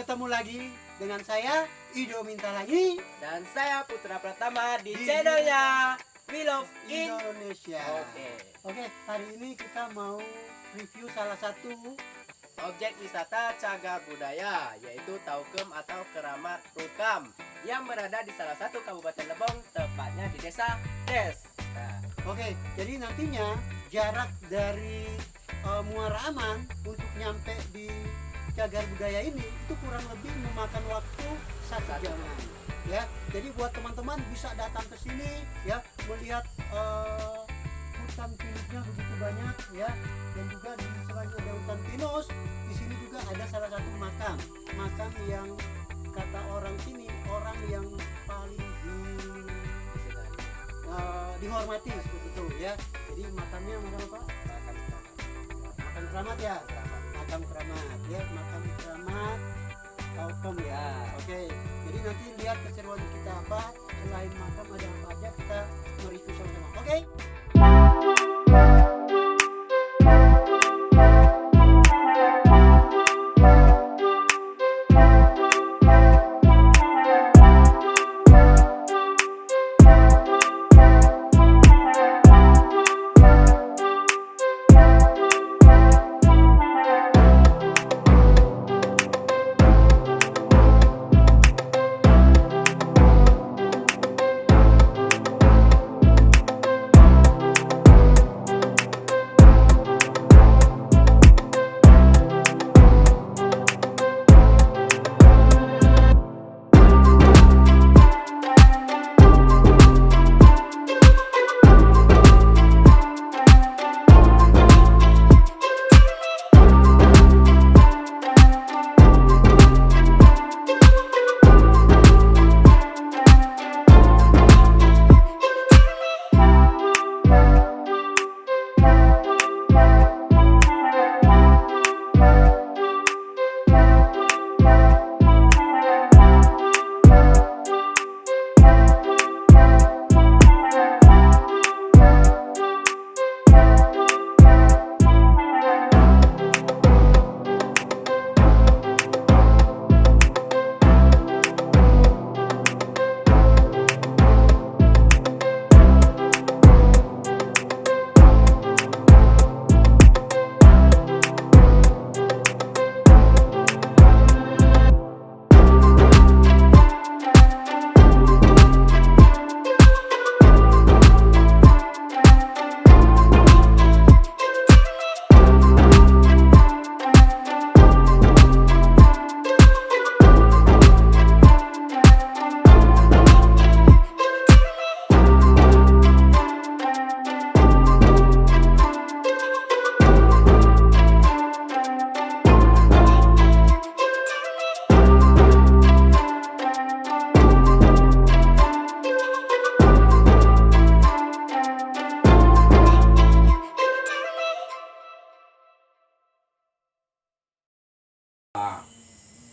ketemu lagi dengan saya Ido Minta Lagi Dan saya Putra Pratama di channelnya We Love Indonesia. Oke. Hari ini kita mau review salah satu Objek wisata cagar budaya, yaitu Taukem atau Keramat Rukam, yang berada di salah satu Kabupaten Lebong, tepatnya di Desa Des. Nah, jadi nantinya jarak dari Muara Aman untuk nyampe di cagar budaya ini itu kurang lebih memakan waktu 1 jam. Ya, jadi buat teman-teman bisa datang ke sini ya, melihat hutan pinusnya begitu banyak ya, dan juga di selain ada hutan pinus, di sini juga ada salah satu makam yang kata orang sini orang yang paling dihormati seperti itu ya. Jadi makamnya makam apa? Makam keramat ya. Makam keramat ya, makam keramat Taukem ya. Jadi nanti lihat keseruan kita apa, selain makam ada apa aja, kita mereview sama-sama.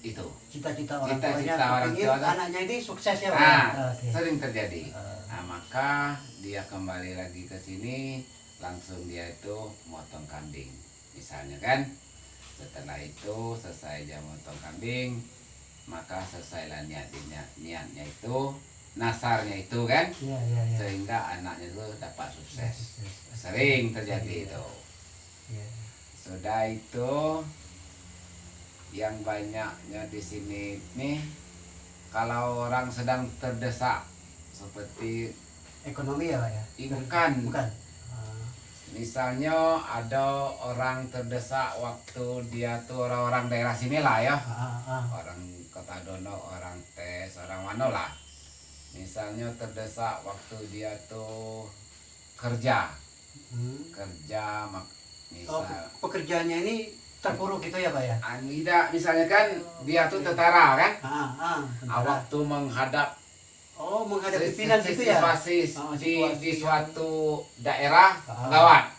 Itu Cita-cita orang cita-cita orang ingin tua anaknya ini sukses ya, Pak. sering terjadi. Nah, maka dia kembali lagi ke sini, langsung dia itu motong kambing misalnya kan. Setelah itu selesai dia motong kambing, maka selesailah niatnya itu, nasarnya itu kan, sehingga anaknya itu dapat sukses. Sering terjadi itu. Sudah itu yang banyaknya di sini nih, kalau orang sedang terdesak seperti Ekonomi ya, Pak ya? Bukan. Misalnya Misalnya ada orang terdesak waktu dia tuh orang-orang daerah sinilah ya, orang Kota Dono, orang Tes, orang mana lah. Misalnya terdesak waktu dia tuh kerja, misal pekerjaannya ini terpuruk gitu ya, Pak ya? tidak, misalnya kan dia tuh tentara kan, tentara. waktu menghadap Menghadapi pimpinan gitu ya? di suatu daerah gawat,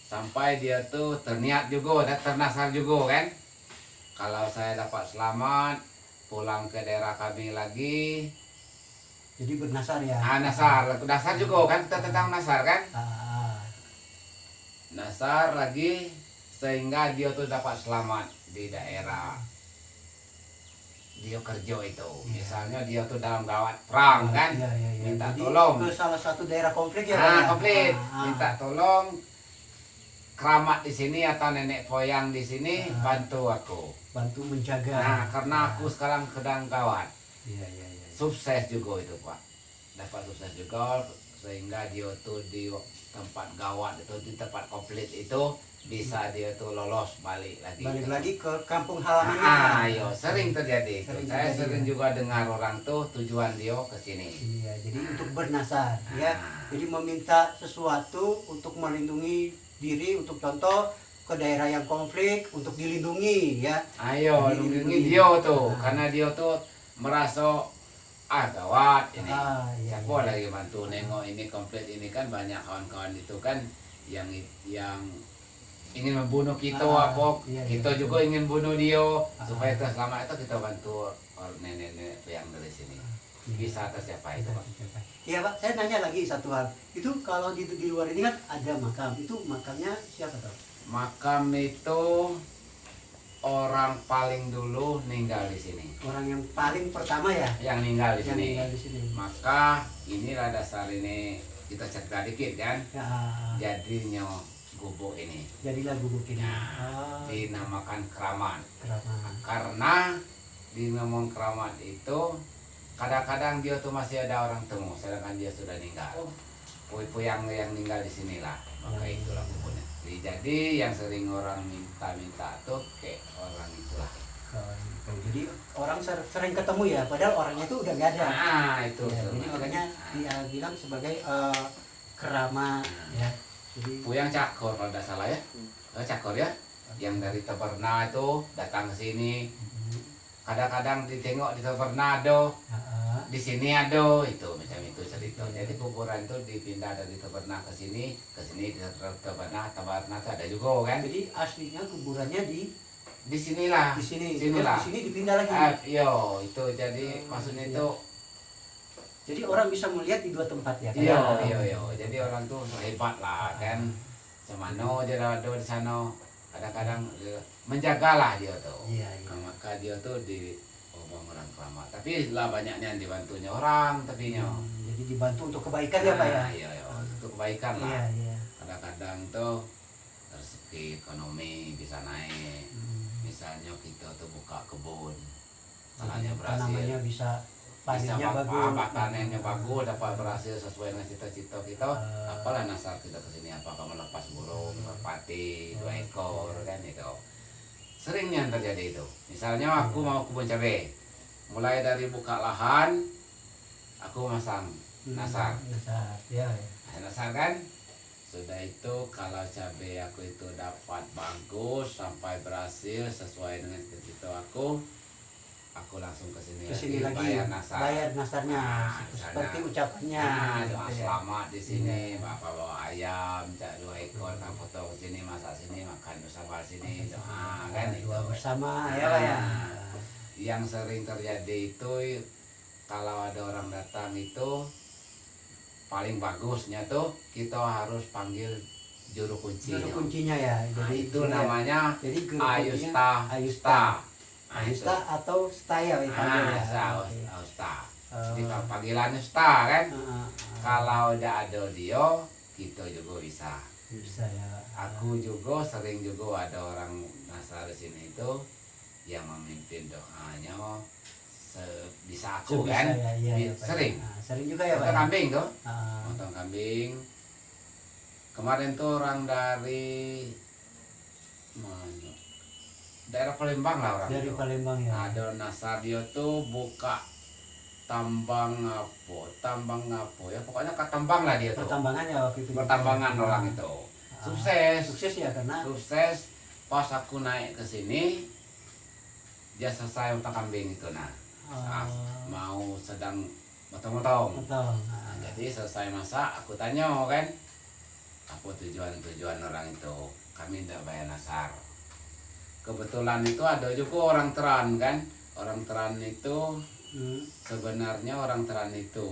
sampai dia tuh terniat juga, ternasar juga kan. Kalau saya dapat selamat pulang ke daerah kami lagi, Jadi bernasar ya? Nasar juga kan, tentang nasar kan. Nasar lagi sehingga dia tuh dapat selamat di daerah dia kerja itu. Misalnya dia tuh dalam gawat perang kan, minta Jadi, tolong. ke salah satu daerah konflik ya. Pak, Nah, ya? konflik, Ah, minta tolong keramat di sini atau nenek moyang di sini bantu aku. bantu menjaga. Nah, karena aku sekarang sedang gawat. Iya, iya, iya. Sukses juga itu, Pak. Dapat sukses juga sehingga dia tuh di tempat gawat itu, di tempat konflik itu bisa dia tuh lolos balik lagi. Balik lagi ke kampung halamannya. Ayo, sering terjadi itu. Sering Saya terjadi, sering ya. juga dengar orang tuh tujuan dia ke sini. Iya, jadi untuk bernasar ya. Ah. Jadi meminta sesuatu untuk melindungi diri, untuk contoh ke daerah yang konflik untuk dilindungi ya. Ayo, Jadi lindungi dilindungi. dia tuh, Ah. karena dia tuh merasa gawat ini. Iya, Siapa iya. lagi bantu nengok ini konflik ini kan banyak kawan-kawan itu kan yang ingin membunuh kita apa iya, kita iya, juga ingin bunuh dia supaya Ah. terselamat itu kita bantu nenek-nenek yang dari sini. Bisa atas siapa itu, Pak? Iya Pak, saya nanya lagi satu hal. Itu kalau di luar ini kan ada makam. Itu makamnya siapa tuh? Makam itu orang paling dulu ninggal di sini. Orang yang paling pertama ya? Yang ninggal di Yang sini. tinggal di sini. Maka inilah dasar ini kita cerita dikit kan. Ya, Jadinya gubuk ini jadilah gubuk ini. Nah, dinamakan keramat. Keramat. Karena dinamakan keramat itu kadang-kadang dia tuh masih ada orang temu sedangkan dia sudah meninggal. Puyang yang meninggal di sinilah. Maka Ya. itulah gubuknya. Jadi yang sering orang minta-minta tuh kayak orang itulah. Jadi orang sering ketemu ya, padahal orangnya itu udah nggak ada. Nah, itu. Ya, jadi sebenarnya. makanya dia bilang sebagai keramat ya. Jadi Puyang Cakor kalau tidak salah ya. Cakor ya. Yang dari Taberna itu datang ke sini. Kadang-kadang ditengok di Taberna ada, di sini ada itu macam itu cerita. Jadi kuburan itu dipindah dari Taberna ke sini di Taberna itu ada juga kan. jadi aslinya kuburannya Di sinilah. di sini. Sinilah. Terus di sini dipindah lagi. Yo, itu jadi maksudnya itu Jadi orang bisa melihat di dua tempat ya. iya. Jadi orang tuh hebat lah kan. Cemano dia ada di sana. Kadang-kadang menjagalah dia tuh. Iya. Nah, maka dia tuh di orang keramat. Tapi lah banyaknya yang dibantunya orang tapinya. Jadi dibantu untuk kebaikan ya Pak ya. Iya, untuk kebaikan Iya, lah. iya. Kadang-kadang tuh rezeki ekonomi bisa naik. Misalnya kita tuh buka kebun, tanahnya berhasil, Tanamannya bisa panennya bisa bagus. panennya bagus, dapat berhasil sesuai dengan cita-cita kita. Apalah nasar kita kesini, apakah melepas burung, merpati, 2 ekor kan itu. Sering yang terjadi itu. Misalnya aku mau kebun cabai, mulai dari buka lahan, aku masang nasar. Nasar, ya. Nasar kan? Sudah itu kalau cabai aku itu dapat bagus sampai berhasil sesuai dengan cita-cita aku langsung ke sini Lagi bayar nasar. bayar nasarnya Misalnya, seperti ucapannya. doa gitu ya. selamat di sini, Bapak bawa ayam, cak 2 ekor, kan foto ke sini, masak sini, makan bersama sini, doa kan itu. Doa bersama ya Pak ya. Yang sering terjadi itu kalau ada orang datang itu paling bagusnya tuh kita harus panggil juru kunci. Juru kuncinya ya. Nah, Jadi itu namanya jadi juru kuncinya Ayusta. Ayusta. Nah, Ayusta atau Staya ya panggil ya. Ayusta. Oh. Jadi kalau panggilannya Usta kan. Ah, Kalau udah ada dia, kita juga bisa. bisa ya. Aku juga sering juga ada orang nasar di sini itu yang memimpin doanya bisa aku Bisa, kan. ya, iya, ya, Pak. Sering. Nah, sering juga ya Pak. Potong ya? kambing tuh. Ah, Potong kambing. Kemarin tuh orang dari mana? Daerah Palembang lah orang dari itu. Palembang ya. Ada nasar dia tuh buka tambang apa ya, pokoknya ketambang lah dia tuh. Pertambangan ya waktu itu. Pertambangan orang itu. Sukses. Sukses ya karena Sukses. Pas aku naik ke sini, dia selesai potong kambing itu nah. Mau sedang motong-motong. betul. Nah, jadi selesai masak, aku tanya kan, apa tujuan orang itu? Kami tidak bayar nasar. Kebetulan itu ada juga orang Teran kan. Orang Teran itu sebenarnya orang Teran itu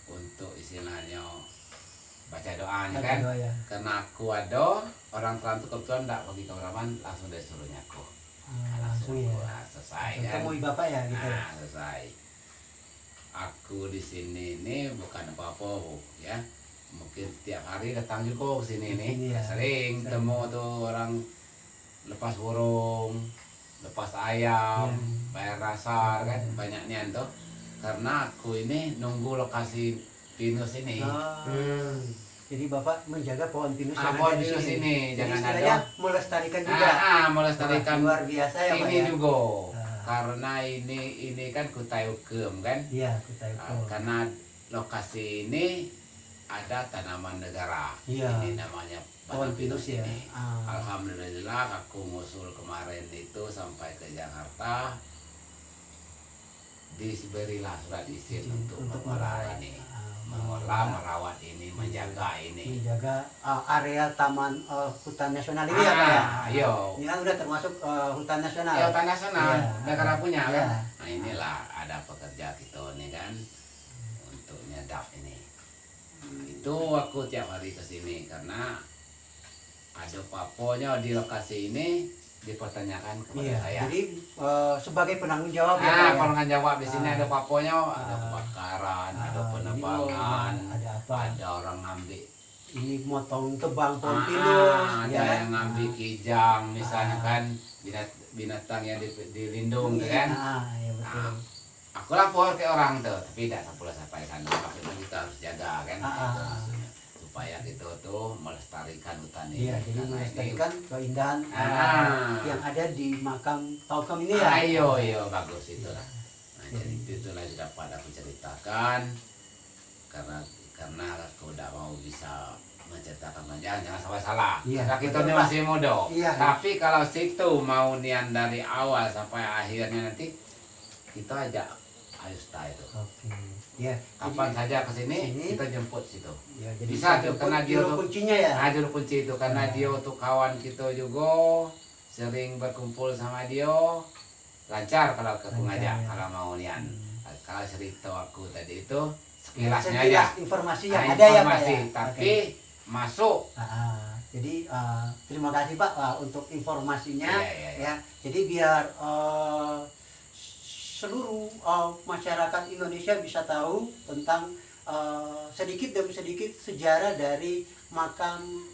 untuk istilahnya baca doanya Baca kan. doa ya. Karena aku ada orang Teran itu kebetulan tidak pergi ke kameraman, langsung dia suruhnya aku. Langsung ya. Selesai Langsung kan. temui bapak ya gitu. Nah, selesai. Aku di sini ini bukan apa-apa Bu, ya. Mungkin setiap hari datang juga ke sini nih. Iya. Sering temu tuh orang lepas burung, lepas ayam, bayar dasar kan banyak nian tuh. Karena aku ini nunggu lokasi pinus ini. Oh. Jadi bapak menjaga pohon pinus yang Pohon ada di pinus sini. ini Jadi jangan istilahnya ada. melestarikan juga. Melestarikan Wah, luar biasa ya Pak ini ya. juga. Ah. Karena ini kan Kutai Ukem kan. Iya, kita ikut. Karena lokasi ini ada tanaman negara. Iya. Ini namanya Pohon pinus ya. ini. Ah. Alhamdulillah aku ngusul kemarin itu sampai ke Jakarta. Diberilah surat izin untuk mengolah ini. Mengolah, merawat ini, menjaga ini. Menjaga area taman hutan nasional ini ya Pak ya. Iya. Ini kan udah termasuk hutan nasional. Ya hutan nasional, Iya. negara punya Iya. kan. Nah inilah ada pekerja kita nih kan untuk nyedap ini. Nah, itu aku tiap hari ke sini karena ada paponya di lokasi ini dipertanyakan kepada Iya. saya. Jadi sebagai penanggung jawab ya Pak ya. Penanggung jawab di sini Ah. ada paponya, ada kebakaran, ada Jadi, penebangan, ada apa? ada orang ngambil. Ini motong tebang pohon pinus, Ada ya kan? yang ngambil kijang misalnya Ah. kan binatang yang dilindung Iya, kan. ya betul. Aku lapor ke orang tuh, tapi tidak sampai sampai sana. Maksudnya kita harus jaga kan, Ah. itu maksudnya. Supaya kita tuh melestarikan hutan ini. Iya, jadi Karena melestarikan keindahan yang ada di makam Taukem ini ya. Iya, bagus itu lah. Nah, jadi itulah yang dapat aku ceritakan. Karena aku tidak mau bisa menceritakan panjang, jangan sampai salah. Iya, Karena kita betul, ini Pak. masih muda. Iya. Tapi kalau situ mau nian dari awal sampai akhirnya nanti kita ajak ayo stay itu. Oke. Ya. Kapan saja ke sini Sini. kita jemput situ. Ya, jadi Bisa tuh, jemput karena dia juru tuh- kuncinya ya. Nah, juru kunci itu karena Nah. dia tuh kawan kita juga sering berkumpul sama dia lancar kalau ke Lancar, ngajak ya. kalau mau nian. Hmm. Kalau cerita aku tadi itu sekilasnya aja. Sekilas informasi yang Nah, ada ya Pak informasi, ya. tapi masuk. Jadi terima kasih Pak untuk informasinya Iya, iya, iya. ya. Jadi biar seluruh masyarakat Indonesia bisa tahu tentang sedikit demi sedikit sejarah dari makam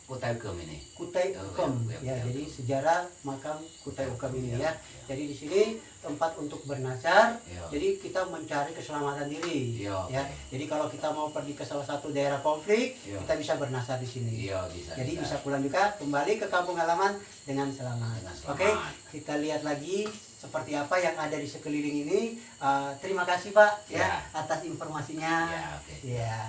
Kutai Ukem ini. Kutai Oh, Ukem iya, ya. iya. Jadi sejarah makam Kutai Ukem ini ya. Iya, iya. Jadi di sini tempat untuk bernazar. Iya. Jadi kita mencari keselamatan diri Iya, ya. oke. Jadi kalau kita mau pergi ke salah satu daerah konflik, Iya. kita bisa bernazar di sini. Iya, bisa. Jadi bisa pulang juga kembali ke kampung halaman dengan selamat. Dengan selamat. Oke, kita lihat lagi seperti apa yang ada di sekeliling ini. Terima kasih Pak ya Ya. atas informasinya. Ya, oke. Ya.